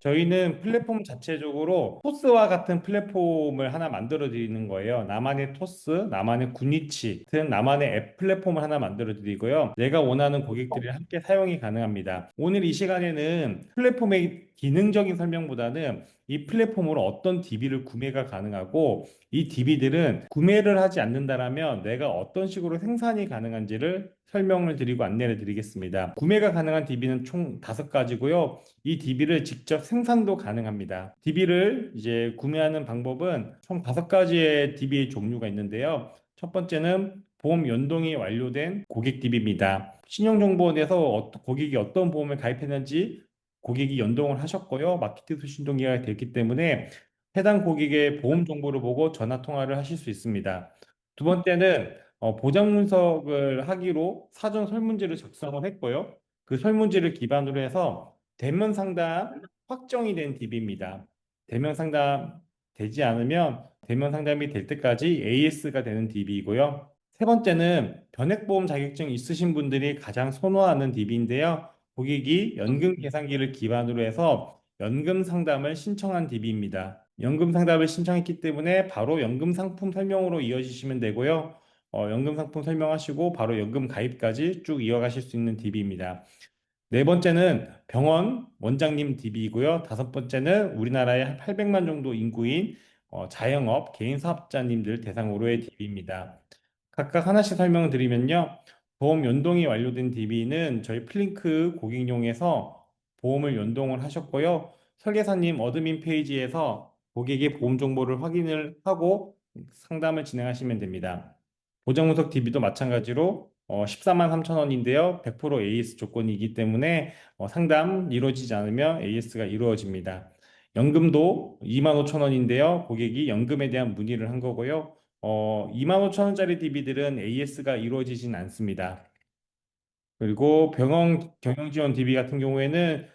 저희는 플랫폼 자체적으로 토스와 같은 플랫폼을 하나 만들어 드리는 거예요. 나만의 토스, 나만의 굿니치 같은 나만의 앱 플랫폼을 하나 만들어 드리고요. 내가 원하는 고객들이 함께 사용이 가능합니다. 오늘 이 시간에는 플랫폼의 기능적인 설명보다는 이 플랫폼으로 어떤 DB를 구매가 가능하고 이 DB들은 구매를 하지 않는다라면 내가 어떤 식으로 생산이 가능한지를 설명을 드리고 안내를 드리겠습니다. 구매가 가능한 DB는 총 5가지고요. 이 DB를 직접 생산도 가능합니다. DB를 이제 구매하는 방법은 총 5가지의 DB 종류가 있는데요. 첫 번째는 보험 연동이 완료된 고객 DB입니다. 신용정보원에서 고객이 어떤 보험을 가입했는지 고객이 연동을 하셨고요. 마케팅 수신 동기가 됐기 때문에 해당 고객의 보험 정보를 보고 전화 통화를 하실 수 있습니다. 두 번째는 보장 분석을 하기로 사전 설문지를 작성을 했고요. 그 설문지를 기반으로 해서 대면 상담 확정이 된 DB입니다. 대면 상담 되지 않으면 대면 상담이 될 때까지 AS가 되는 DB이고요. 세 번째는 변액보험 자격증 있으신 분들이 가장 선호하는 DB인데요. 고객이 연금 계산기를 기반으로 해서 연금 상담을 신청한 DB입니다. 연금 상담을 신청했기 때문에 바로 연금 상품 설명으로 이어지시면 되고요. 연금 상품 설명하시고 바로 연금 가입까지 쭉 이어가실 수 있는 DB입니다. 네 번째는 병원 원장님 DB이고요. 다섯 번째는 우리나라의 한 800만 정도 인구인 자영업 개인 사업자님들 대상으로의 DB입니다. 각각 하나씩 설명을 드리면요. 보험 연동이 완료된 DB는 저희 플링크 고객용에서 보험을 연동을 하셨고요. 설계사님 어드민 페이지에서 고객의 보험 정보를 확인을 하고 상담을 진행하시면 됩니다. 보장분석 DB도 마찬가지로 14만 3천 원인데요. 100% AS 조건이기 때문에 상담 이루어지지 않으면 AS가 이루어집니다. 연금도 2만 5천 원인데요. 고객이 연금에 대한 문의를 한 거고요. 2만 5천 원짜리 DB들은 AS가 이루어지진 않습니다. 그리고 병원 경영 지원 DB 같은 경우에는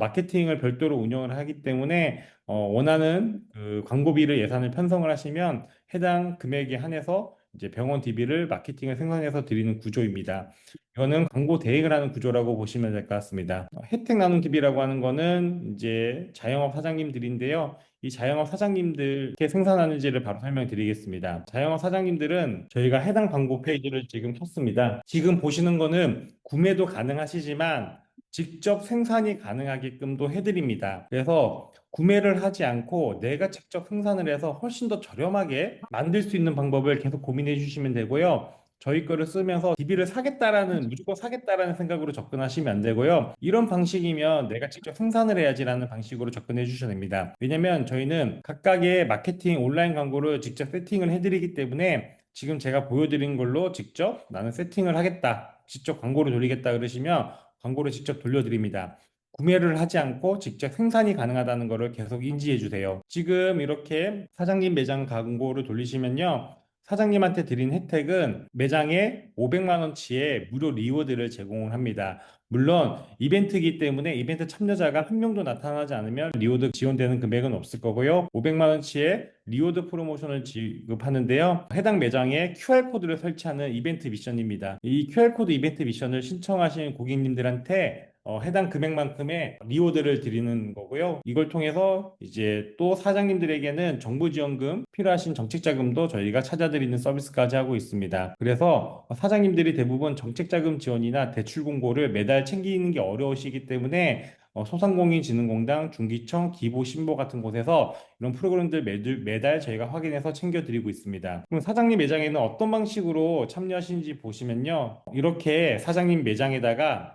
마케팅을 별도로 운영을 하기 때문에 원하는 그 광고비를 예산을 편성을 하시면 해당 금액에 한해서 이제 병원 DB를 마케팅을 생산해서 드리는 구조입니다. 이거는 광고 대행을 하는 구조라고 보시면 될 것 같습니다. 혜택 나눔 DB라고 하는 거는 이제 자영업 사장님들인데요. 이 자영업 사장님들 어떻게 생산하는지를 바로 설명드리겠습니다. 자영업 사장님들은 저희가 해당 광고 페이지를 지금 켰습니다. 지금 보시는 거는 구매도 가능하시지만 직접 생산이 가능하게끔도 해드립니다. 그래서 구매를 하지 않고 내가 직접 생산을 해서 훨씬 더 저렴하게 만들 수 있는 방법을 계속 고민해 주시면 되고요. 저희 거를 쓰면서 DB를 사겠다라는 무조건 사겠다라는 생각으로 접근하시면 안 되고요. 이런 방식이면 내가 직접 생산을 해야지라는 방식으로 접근해 주셔야 됩니다. 왜냐면 저희는 각각의 마케팅 온라인 광고를 직접 세팅을 해드리기 때문에 지금 제가 보여드린 걸로 직접 나는 세팅을 하겠다, 직접 광고를 돌리겠다 그러시면 광고를 직접 돌려드립니다. 구매를 하지 않고 직접 생산이 가능하다는 것을 계속 인지해 주세요. 지금 이렇게 사장님 매장 광고를 돌리시면요. 사장님한테 드린 혜택은 매장에 500만 원치의 무료 리워드를 제공을 합니다. 물론 이벤트이기 때문에 이벤트 참여자가 한 명도 나타나지 않으면 리워드 지원되는 금액은 없을 거고요. 500만 원치의 리워드 프로모션을 지급하는데요. 해당 매장에 QR코드를 설치하는 이벤트 미션입니다. 이 QR코드 이벤트 미션을 신청하신 고객님들한테 해당 금액만큼의 리워드를 드리는 거고요. 이걸 통해서 이제 또 사장님들에게는 정부지원금 필요하신 정책자금도 저희가 찾아드리는 서비스까지 하고 있습니다. 그래서 사장님들이 대부분 정책자금 지원이나 대출 공고를 매달 챙기는 게 어려우시기 때문에 소상공인진흥공단, 중기청, 기보신보 같은 곳에서 이런 프로그램들 매달 저희가 확인해서 챙겨드리고 있습니다. 그럼 사장님 매장에는 어떤 방식으로 참여하시는지 보시면요. 이렇게 사장님 매장에다가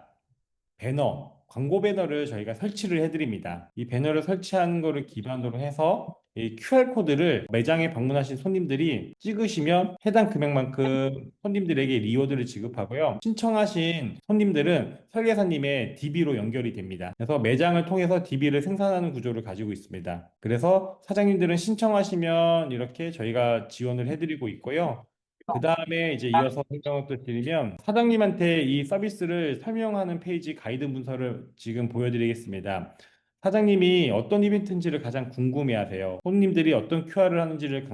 광고 배너를 저희가 설치를 해드립니다. 이 배너를 설치하는 거를 기반으로 해서 이 QR코드를 매장에 방문하신 손님들이 찍으시면 해당 금액만큼 손님들에게 리워드를 지급하고요. 신청하신 손님들은 설계사님의 DB로 연결이 됩니다. 그래서 매장을 통해서 DB를 생산하는 구조를 가지고 있습니다. 그래서 사장님들은 신청하시면 이렇게 저희가 지원을 해드리고 있고요. 그 다음에 이제 이어서 설명을 또 드리면 사장님한테 이 서비스를 설명하는 페이지 가이드 문서를 지금 보여드리겠습니다. 사장님이 어떤 이벤트인지를 가장 궁금해하세요. 손님들이 어떤 QR을 하는지를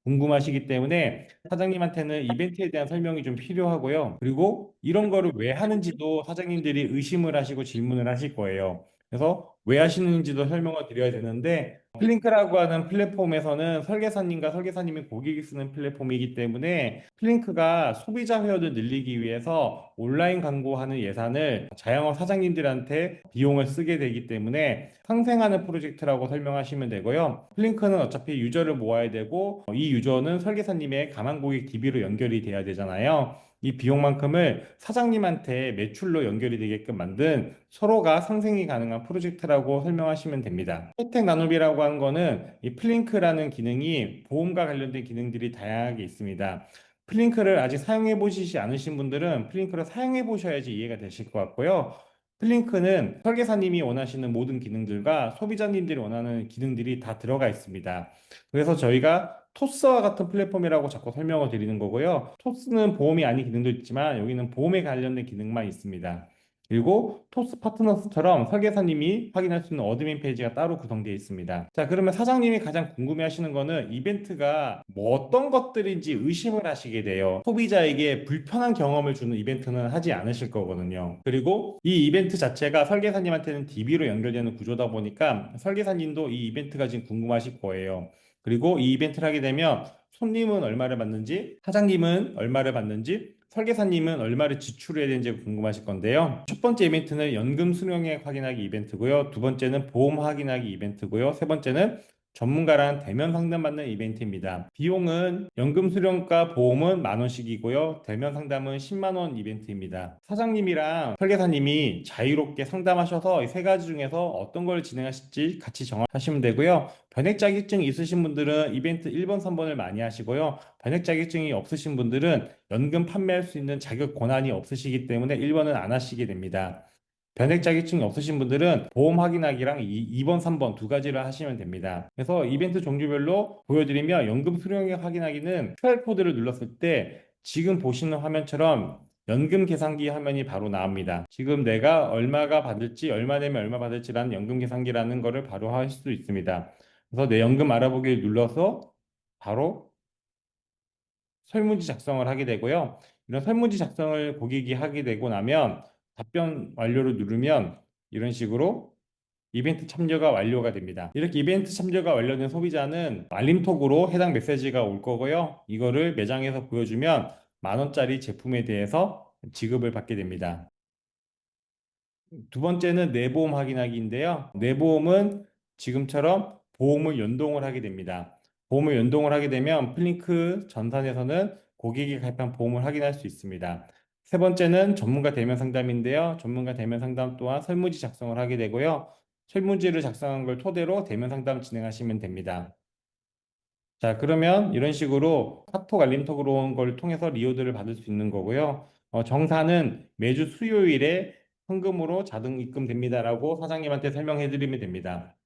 궁금하시기 때문에 사장님한테는 이벤트에 대한 설명이 좀 필요하고요. 그리고 이런 거를 왜 하는지도 사장님들이 의심을 하시고 질문을 하실 거예요. 그래서 왜 하시는지도 설명을 드려야 되는데 플링크라고 하는 플랫폼에서는 설계사님과 설계사님이 고객이 쓰는 플랫폼이기 때문에 플링크가 소비자 회원을 늘리기 위해서 온라인 광고하는 예산을 자영업 사장님들한테 비용을 쓰게 되기 때문에 상생하는 프로젝트라고 설명하시면 되고요. 플링크는 어차피 유저를 모아야 되고 이 유저는 설계사님의 가만 고객 DB로 연결이 돼야 되잖아요. 이 비용만큼을 사장님한테 매출로 연결이 되게끔 만든 서로가 상생이 가능한 프로젝트라고 설명하시면 됩니다. 혜택 나눔이라고 하는 거는 이 플링크라는 기능이 보험과 관련된 기능들이 다양하게 있습니다. 플링크를 아직 사용해 보시지 않으신 분들은 플링크를 사용해 보셔야지 이해가 되실 것 같고요. 플링크는 설계사님이 원하시는 모든 기능들과 소비자님들이 원하는 기능들이 다 들어가 있습니다. 그래서 저희가 토스와 같은 플랫폼이라고 자꾸 설명을 드리는 거고요. 토스는 보험이 아닌 기능도 있지만 여기는 보험에 관련된 기능만 있습니다. 그리고 토스 파트너스처럼 설계사님이 확인할 수 있는 어드민 페이지가 따로 구성되어 있습니다. 자, 그러면 사장님이 가장 궁금해 하시는 거는 이벤트가 뭐 어떤 것들인지 의심을 하시게 돼요. 소비자에게 불편한 경험을 주는 이벤트는 하지 않으실 거거든요. 그리고 이 이벤트 자체가 설계사님한테는 DB로 연결되는 구조다 보니까 설계사님도 이 이벤트가 지금 궁금하실 거예요. 그리고 이 이벤트를 하게 되면 손님은 얼마를 받는지, 사장님은 얼마를 받는지, 설계사님은 얼마를 지출해야 되는지 궁금하실 건데요. 첫 번째 이벤트는 연금 수령액 확인하기 이벤트고요. 두 번째는 보험 확인하기 이벤트고요. 세 번째는 전문가랑 대면 상담받는 이벤트입니다. 비용은 연금 수령과 보험은 10,000원씩이고요. 대면 상담은 10만 원 이벤트입니다. 사장님이랑 설계사님이 자유롭게 상담하셔서 이 세 가지 중에서 어떤 걸 진행하실지 같이 정하시면 되고요. 변액 자격증이 있으신 분들은 이벤트 1번, 3번을 많이 하시고요. 변액 자격증이 없으신 분들은 연금 판매할 수 있는 자격 권한이 없으시기 때문에 1번은 안 하시게 됩니다. 변액 자격증이 없으신 분들은 보험 확인하기랑 2번, 3번 두 가지를 하시면 됩니다. 그래서 이벤트 종류별로 보여드리면 연금 수령액 확인하기는 QR코드를 눌렀을 때 지금 보시는 화면처럼 연금 계산기 화면이 바로 나옵니다. 지금 내가 얼마가 받을지, 얼마 내면 얼마 받을지라는 연금 계산기라는 거를 바로 할 수 있습니다. 그래서 내 연금 알아보기를 눌러서 바로 설문지 작성을 하게 되고요. 이런 설문지 작성을 고객이 하게 되고 나면 답변 완료를 누르면 이런 식으로 이벤트 참여가 완료가 됩니다. 이렇게 이벤트 참여가 완료된 소비자는 알림톡으로 해당 메시지가 올 거고요. 이거를 매장에서 보여주면 10,000원짜리 제품에 대해서 지급을 받게 됩니다. 두 번째는 내보험 확인하기인데요. 내보험은 지금처럼 보험을 연동을 하게 됩니다. 보험을 연동을 하게 되면 플링크 전산에서는 고객이 가입한 보험을 확인할 수 있습니다. 세 번째는 전문가 대면 상담인데요. 전문가 대면 상담 또한 설문지 작성을 하게 되고요. 설문지를 작성한 걸 토대로 대면 상담 진행하시면 됩니다. 자, 그러면 이런 식으로 카톡 알림톡으로 온 걸 통해서 리오드를 받을 수 있는 거고요. 정사는 매주 수요일에 현금으로 자동 입금됩니다라고 사장님한테 설명해 드리면 됩니다.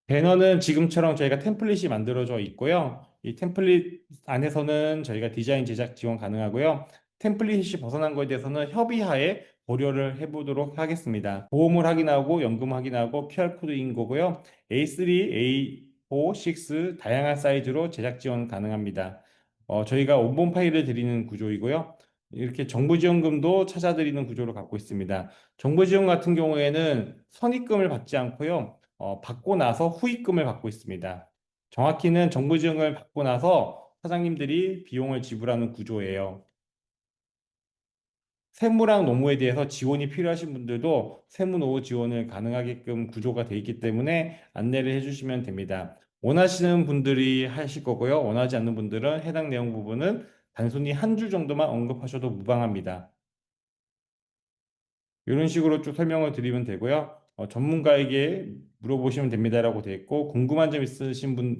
배너는 지금처럼 저희가 템플릿이 만들어져 있고요. 이 템플릿 안에서는 저희가 디자인 제작 지원 가능하고요. 템플릿이 벗어난 거에 대해서는 협의하에 고려를 해보도록 하겠습니다. 보험을 확인하고 연금 확인하고 QR코드인 거고요. A3, A4, 6 다양한 사이즈로 제작 지원 가능합니다. 저희가 원본 파일을 드리는 구조이고요. 이렇게 정부지원금도 찾아드리는 구조로 갖고 있습니다. 정부지원 같은 경우에는 선입금을 받지 않고요. 받고 나서 후입금을 받고 있습니다. 정확히는 정부 지원을 받고 나서 사장님들이 비용을 지불하는 구조예요. 세무랑 노무에 대해서 지원이 필요하신 분들도 세무 노무 지원을 가능하게끔 구조가 되어 있기 때문에 안내를 해주시면 됩니다. 원하시는 분들이 하실 거고요. 원하지 않는 분들은 해당 내용 부분은 단순히 한 줄 정도만 언급하셔도 무방합니다. 이런 식으로 쭉 설명을 드리면 되고요. 전문가에게 물어보시면 됩니다라고 되어 있고 궁금한 점 있으신 분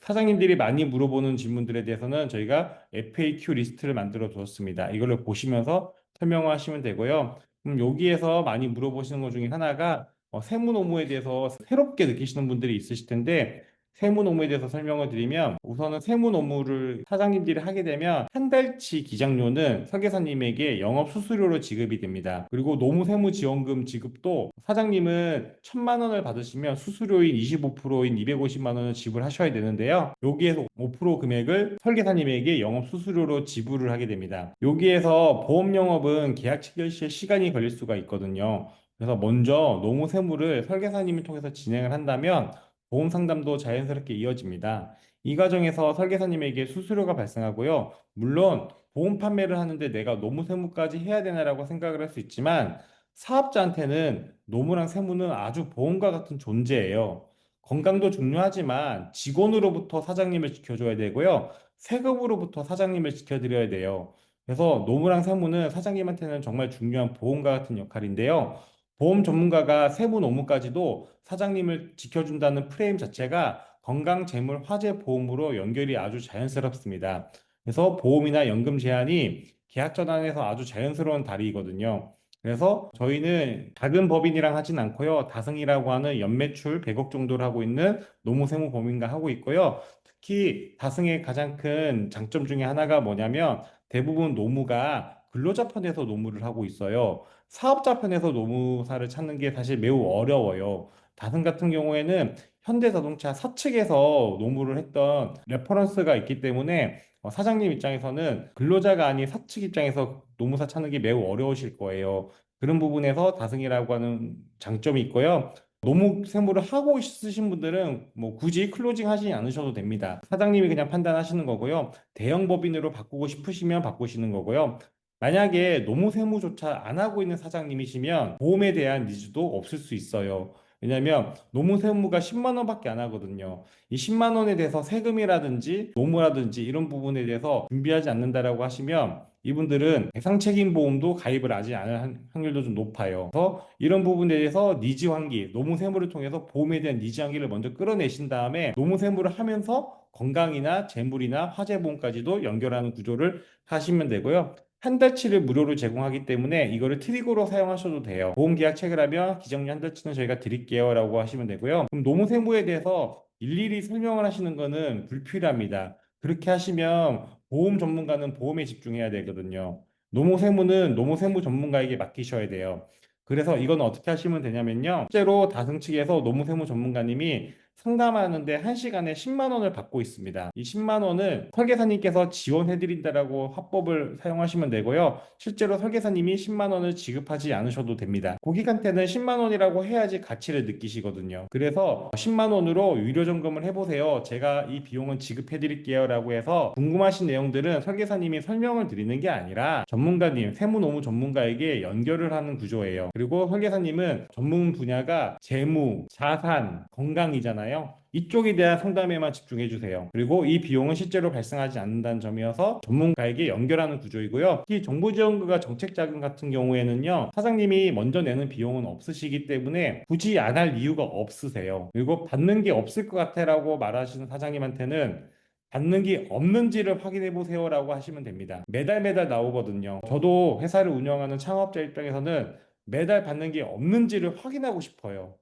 사장님들이 많이 물어보는 질문들에 대해서는 저희가 FAQ 리스트를 만들어 두었습니다. 이걸로 보시면서 설명하시면 되고요. 여기에서 많이 물어보시는 것 중에 하나가 세무 노무에 대해서 새롭게 느끼시는 분들이 있으실 텐데 세무 노무에 대해서 설명을 드리면 우선은 세무 노무를 사장님들이 하게 되면 한 달치 기장료는 설계사님에게 영업 수수료로 지급이 됩니다. 그리고 노무세무지원금 지급도 사장님은 1,000만 원을 받으시면 수수료인 25%인 250만 원을 지불하셔야 되는데요. 여기에서 5% 금액을 설계사님에게 영업 수수료로 지불을 하게 됩니다. 여기에서 보험 영업은 계약 체결 시에 시간이 걸릴 수가 있거든요. 그래서 먼저 노무 세무를 설계사님을 통해서 진행을 한다면 보험 상담도 자연스럽게 이어집니다. 이 과정에서 설계사님에게 수수료가 발생하고요. 물론 보험 판매를 하는데 내가 노무 세무까지 해야 되나라고 생각을 할 수 있지만 사업자한테는 노무랑 세무는 아주 보험과 같은 존재예요. 건강도 중요하지만 직원으로부터 사장님을 지켜줘야 되고요. 세금으로부터 사장님을 지켜드려야 돼요. 그래서 노무랑 세무는 사장님한테는 정말 중요한 보험과 같은 역할인데요. 보험 전문가가 세무 노무까지도 사장님을 지켜준다는 프레임 자체가 건강, 재물, 화재 보험으로 연결이 아주 자연스럽습니다. 그래서 보험이나 연금 제한이 계약 전환에서 아주 자연스러운 다리이거든요. 그래서 저희는 작은 법인이랑 하진 않고요. 다승이라고 하는 연매출 100억 정도를 하고 있는 노무세무법인과 하고 있고요. 특히 다승의 가장 큰 장점 중에 하나가 뭐냐면 대부분 노무가 근로자 편에서 노무를 하고 있어요. 사업자 편에서 노무사를 찾는 게 사실 매우 어려워요. 다승 같은 경우에는 현대자동차 사측에서 노무를 했던 레퍼런스가 있기 때문에 사장님 입장에서는 근로자가 아닌 사측 입장에서 노무사 찾는 게 매우 어려우실 거예요. 그런 부분에서 다승이라고 하는 장점이 있고요. 노무 세무를 하고 있으신 분들은 뭐 굳이 클로징 하시지 않으셔도 됩니다. 사장님이 그냥 판단하시는 거고요. 대형 법인으로 바꾸고 싶으시면 바꾸시는 거고요. 만약에 노무 세무조차 안 하고 있는 사장님이시면 보험에 대한 니즈도 없을 수 있어요. 왜냐하면 노무 세무가 10만 원밖에 안 하거든요. 이 10만 원에 대해서 세금이라든지 노무라든지 이런 부분에 대해서 준비하지 않는다라고 하시면 이분들은 배상책임보험도 가입을 하지 않을 확률도 좀 높아요. 그래서 이런 부분에 대해서 니즈 환기, 노무세무를 통해서 보험에 대한 니즈 환기를 먼저 끌어내신 다음에 노무세무를 하면서 건강이나 재물이나 화재보험까지도 연결하는 구조를 하시면 되고요. 한 달치를 무료로 제공하기 때문에 이거를 트리거로 사용하셔도 돼요. 보험 계약 체결하면 기정료 한 달치는 저희가 드릴게요 라고 하시면 되고요. 그럼 노무세무에 대해서 일일이 설명을 하시는 거는 불필요합니다. 그렇게 하시면 보험 전문가는 보험에 집중해야 되거든요. 노무세무는 노무세무 전문가에게 맡기셔야 돼요. 그래서 이건 어떻게 하시면 되냐면요. 실제로 다승 측에서 노무세무 전문가님이 상담하는데 1시간에 10만 원을 받고 있습니다. 이 10만 원을 설계사님께서 지원해드린다라고 화법을 사용하시면 되고요. 실제로 설계사님이 10만 원을 지급하지 않으셔도 됩니다. 고객한테는 10만 원이라고 해야지 가치를 느끼시거든요. 그래서 10만 원으로 유료 점검을 해보세요. 제가 이 비용은 지급해드릴게요. 라고 해서 궁금하신 내용들은 설계사님이 설명을 드리는 게 아니라 전문가님, 세무노무 전문가에게 연결을 하는 구조예요. 그리고 설계사님은 전문 분야가 재무, 자산, 건강이잖아요. 이쪽에 대한 상담에만 집중해 주세요. 그리고 이 비용은 실제로 발생하지 않는다는 점이어서 전문가에게 연결하는 구조이고요. 특히 정부지원금과 정책자금 같은 경우에는요, 사장님이 먼저 내는 비용은 없으시기 때문에 굳이 안 할 이유가 없으세요. 그리고 받는 게 없을 것 같아라고 말하시는 사장님한테는 받는 게 없는지를 확인해 보세요라고 하시면 됩니다. 매달 매달 나오거든요. 저도 회사를 운영하는 창업자 입장에서는 매달 받는 게 없는지를 확인하고 싶어요.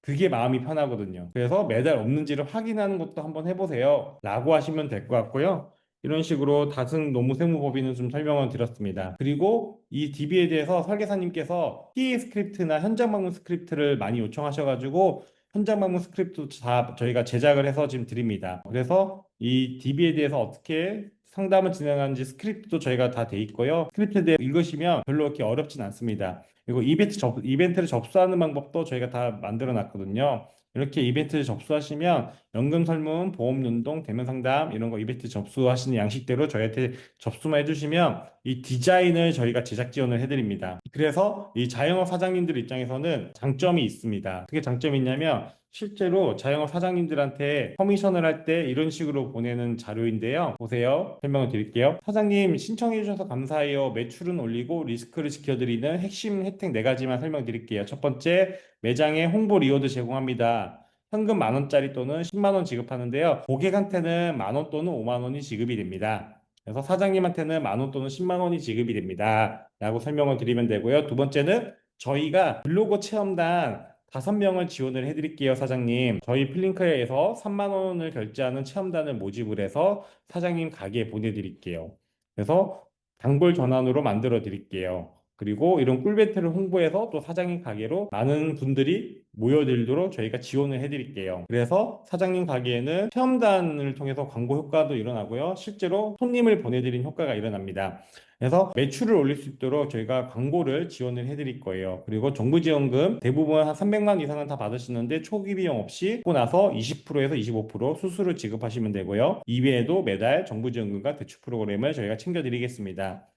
그게 마음이 편하거든요. 그래서 매달 없는지를 확인하는 것도 한번 해보세요. 라고 하시면 될 것 같고요. 이런 식으로 다승 노무세무법인은 좀 설명을 드렸습니다. 그리고 이 DB에 대해서 설계사님께서 PA 스크립트나 현장 방문 스크립트를 많이 요청하셔가지고 현장 방문 스크립트 다 저희가 제작을 해서 지금 드립니다. 그래서 이 DB에 대해서 어떻게 상담을 진행하는지 스크립트도 저희가 다 돼 있고요. 스크립트에 대해 읽으시면 별로 그렇게 어렵진 않습니다. 그리고 이벤트를 접수하는 방법도 저희가 다 만들어 놨거든요. 이렇게 이벤트를 접수하시면 연금 설문, 보험 연동, 대면 상담 이런 거 이벤트 접수하시는 양식대로 저희한테 접수만 해주시면 이 디자인을 저희가 제작 지원을 해드립니다. 그래서 이 자영업 사장님들 입장에서는 장점이 있습니다. 그게 장점이 있냐면 실제로 자영업 사장님들한테 커미션을 할 때 이런 식으로 보내는 자료인데요. 보세요. 설명을 드릴게요. 사장님 신청해 주셔서 감사해요. 매출은 올리고 리스크를 지켜드리는 핵심 혜택 네 가지만 설명드릴게요. 첫 번째, 매장에 홍보 리워드 제공합니다. 현금 10,000원짜리 또는 10만 원 지급하는데요. 고객한테는 10,000원 또는 5만 원이 지급이 됩니다. 그래서 사장님한테는 10,000원 또는 10만 원이 지급이 됩니다. 라고 설명을 드리면 되고요. 두 번째는 저희가 블로그 체험단 5명을 지원을 해드릴게요, 사장님. 저희 플링크에서 3만 원을 결제하는 체험단을 모집을 해서 사장님 가게에 보내드릴게요. 그래서 단골 전환으로 만들어 드릴게요. 그리고 이런 꿀배틀을 홍보해서 또 사장님 가게로 많은 분들이 모여들도록 저희가 지원을 해드릴게요. 그래서 사장님 가게에는 체험단을 통해서 광고 효과도 일어나고요. 실제로 손님을 보내드린 효과가 일어납니다. 그래서 매출을 올릴 수 있도록 저희가 광고를 지원을 해드릴 거예요. 그리고 정부 지원금 대부분 한 300만 이상은 다 받으시는데 초기 비용 없이 받고 나서 20%에서 25% 수수료 지급하시면 되고요. 이외에도 매달 정부 지원금과 대출 프로그램을 저희가 챙겨드리겠습니다.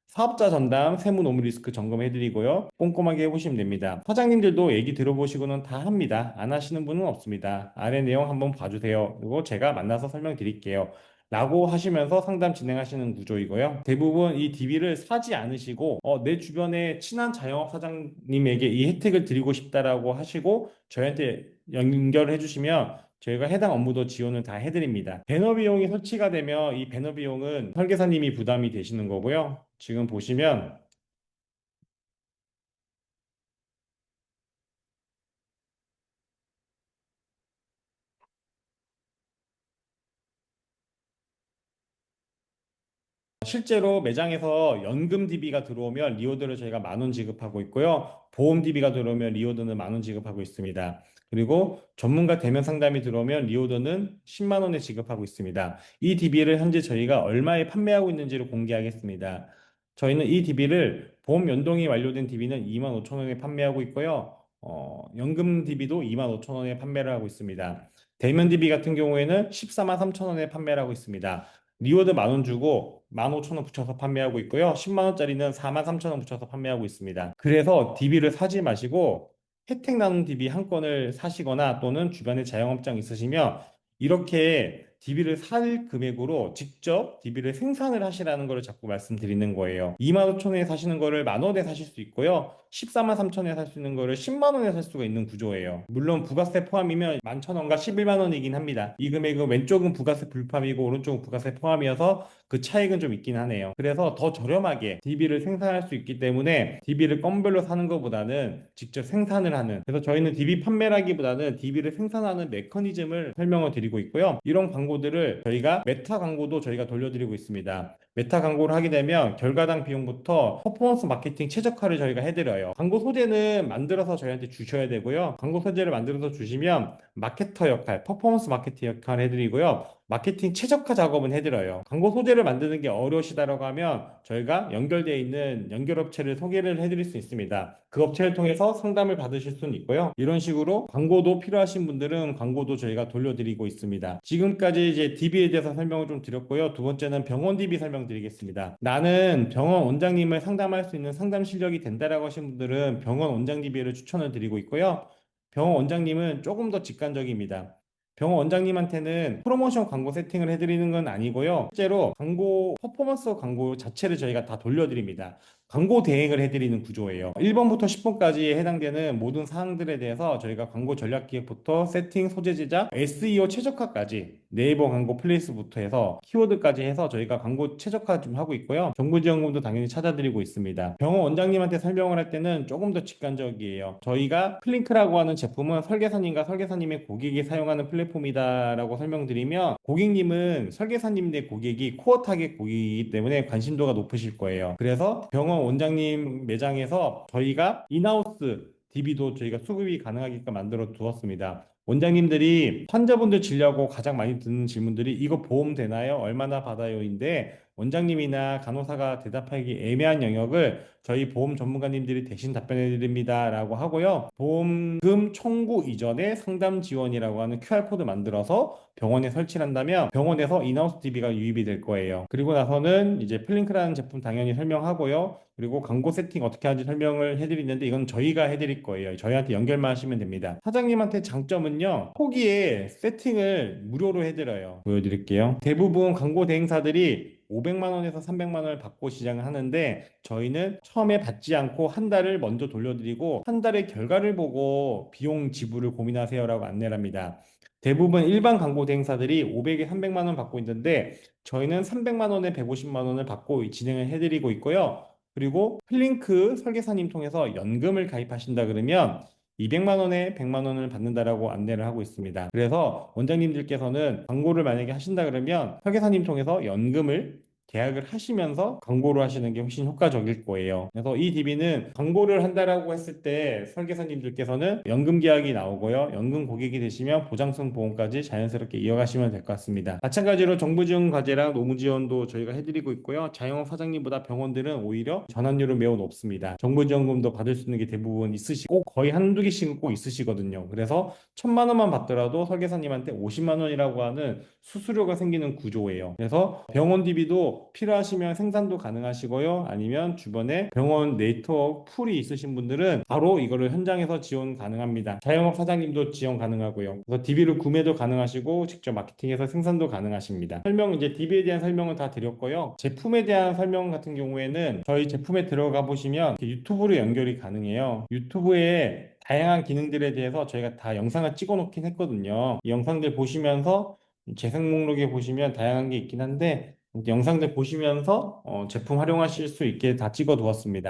사업자 전담 세무 노무 리스크 점검해드리고요. 꼼꼼하게 해보시면 됩니다. 사장님들도 얘기 들어보시고는 다 합니다. 안 하시는 분은 없습니다. 아래 내용 한번 봐주세요. 그리고 제가 만나서 설명드릴게요. 라고 하시면서 상담 진행하시는 구조이고요. 대부분 이 DB를 사지 않으시고 내 주변에 친한 자영업 사장님에게 이 혜택을 드리고 싶다라고 하시고 저희한테 연결을 해주시면 저희가 해당 업무도 지원을 다 해드립니다. 배너 비용이 설치가 되면 이 배너 비용은 설계사님이 부담이 되시는 거고요. 지금 보시면 실제로 매장에서 연금 DB가 들어오면 리오드를 저희가 10,000원 지급하고 있고요. 보험 DB가 들어오면 리오드는 10,000원 지급하고 있습니다. 그리고 전문가 대면 상담이 들어오면 리오드는 10만 원에 지급하고 있습니다. 이 DB를 현재 저희가 얼마에 판매하고 있는지를 공개하겠습니다. 저희는 이 DB를 보험 연동이 완료된 DB는 2만 5천 원에 판매하고 있고요. 연금 DB도 2만 5천 원에 판매를 하고 있습니다. 대면 DB 같은 경우에는 14만 3천 원에 판매를 하고 있습니다. 리워드 10,000원 주고 15,000원 붙여서 판매하고 있고요. 10만 원짜리는 43,000원 붙여서 판매하고 있습니다. 그래서 DB를 사지 마시고 혜택 나는 DB 한 건을 사시거나 또는 주변에 자영업장 있으시면 이렇게 DB를 살 금액으로 직접 DB를 생산을 하시라는 걸 자꾸 말씀드리는 거예요. 2만 5천 원에 사시는 거를 10,000원에 사실 수 있고요. 14만 3천 원에 살 수 있는 거를 10만 원에 살 수가 있는 구조예요. 물론 부가세 포함이면 11,000원과 11만 원이긴 합니다. 이 금액은 왼쪽은 부가세 불포함이고 오른쪽은 부가세 포함이어서 그 차익은 좀 있긴 하네요. 그래서 더 저렴하게 DB를 생산할 수 있기 때문에 DB를 건별로 사는 것보다는 직접 생산을 하는, 그래서 저희는 DB 판매라기보다는 DB를 생산하는 메커니즘을 설명을 드리고 있고요. 이런 광고들을 저희가 메타 광고도 저희가 돌려드리고 있습니다. 메타 광고를 하게 되면 결과당 비용부터 퍼포먼스 마케팅 최적화를 저희가 해드려요. 광고 소재는 만들어서 저희한테 주셔야 되고요. 광고 소재를 만들어서 주시면 마케터 역할, 퍼포먼스 마케팅 역할을 해드리고요. 마케팅 최적화 작업은 해드려요. 광고 소재를 만드는 게 어려우시다라고 하면 저희가 연결되어 있는 연결업체를 소개를 해드릴 수 있습니다. 그 업체를 통해서 상담을 받으실 수는 있고요. 이런 식으로 광고도 필요하신 분들은 광고도 저희가 돌려드리고 있습니다. 지금까지 이제 DB에 대해서 설명을 좀 드렸고요. 두 번째는 병원 DB 설명드리겠습니다. 나는 병원 원장님을 상담할 수 있는 상담 실력이 된다라고 하신 분들은 병원 원장 DB를 추천을 드리고 있고요. 병원 원장님은 조금 더 직관적입니다. 병원 원장님한테는 프로모션 광고 세팅을 해드리는 건 아니고요. 실제로 광고, 퍼포먼스 광고 자체를 저희가 다 돌려드립니다. 광고 대행을 해드리는 구조예요. 1번부터 10번까지에 해당되는 모든 사항들에 대해서 저희가 광고 전략 기획부터 세팅, 소재 제작, SEO 최적화까지 네이버 광고 플레이스부터 해서 키워드까지 해서 저희가 광고 최적화 좀 하고 있고요. 정부 지원금도 당연히 찾아드리고 있습니다. 병원 원장님한테 설명을 할 때는 조금 더 직관적이에요. 저희가 플링크라고 하는 제품은 설계사님과 설계사님의 고객이 사용하는 플랫폼이다라고 설명드리면 고객님은 설계사님 대 고객이 코어 타겟 고객이기 때문에 관심도가 높으실 거예요. 그래서 병원 원장님 매장에서 저희가 인하우스 DB도 저희가 수급이 가능하게끔 만들어 두었습니다. 원장님들이 환자분들 진료하고 가장 많이 듣는 질문들이 이거 보험 되나요? 얼마나 받아요인데 원장님이나 간호사가 대답하기 애매한 영역을 저희 보험 전문가님들이 대신 답변해 드립니다라고 하고요. 보험금 청구 이전에 상담 지원이라고 하는 QR코드 만들어서 병원에 설치를 한다면 병원에서 인하우스 DB가 유입이 될 거예요. 그리고 나서는 이제 플링크라는 제품 당연히 설명하고요. 그리고 광고 세팅 어떻게 하는지 설명을 해드리는데 이건 저희가 해드릴 거예요. 저희한테 연결만 하시면 됩니다. 사장님한테 장점은요. 초기에 세팅을 무료로 해드려요. 보여드릴게요. 대부분 광고 대행사들이 500만 원에서 300만 원을 받고 시작을 하는데 저희는 처음에 받지 않고 한 달을 먼저 돌려드리고 한 달의 결과를 보고 비용 지불을 고민하세요라고 안내를 합니다. 대부분 일반 광고 대행사들이 500에 300만 원 받고 있는데 저희는 300만 원에 150만 원을 받고 진행을 해드리고 있고요. 그리고 플링크 설계사님 통해서 연금을 가입하신다 그러면 200만 원에 100만 원을 받는다라고 안내를 하고 있습니다. 그래서 원장님들께서는 광고를 만약에 하신다 그러면 설계사님 통해서 연금을 계약을 하시면서 광고를 하시는 게 훨씬 효과적일 거예요. 그래서 이 DB는 광고를 한다라고 했을 때 설계사님들께서는 연금 계약이 나오고요. 연금 고객이 되시면 보장성 보험까지 자연스럽게 이어가시면 될 것 같습니다. 마찬가지로 정부 지원 과제랑 노무 지원도 저희가 해드리고 있고요. 자영업 사장님보다 병원들은 오히려 전환율은 매우 높습니다. 정부 지원금도 받을 수 있는 게 대부분 있으시고 꼭 거의 한두 개씩은 꼭 있으시거든요. 그래서 1,000만 원만 받더라도 설계사님한테 50만 원이라고 하는 수수료가 생기는 구조예요. 그래서 병원 DB도 필요하시면 생산도 가능하시고요. 아니면 주변에 병원 네트워크 풀이 있으신 분들은 바로 이거를 현장에서 지원 가능합니다. 자영업 사장님도 지원 가능하고요. 그래서 DB를 구매도 가능하시고 직접 마케팅해서 생산도 가능하십니다. 설명 이제 DB에 대한 설명은 다 드렸고요. 제품에 대한 설명 같은 경우에는 저희 제품에 들어가 보시면 유튜브로 연결이 가능해요. 유튜브에 다양한 기능들에 대해서 저희가 다 영상을 찍어 놓긴 했거든요. 이 영상들 보시면서 재생 목록에 보시면 다양한 게 있긴 한데 영상들 보시면서 제품 활용하실 수 있게 다 찍어 두었습니다.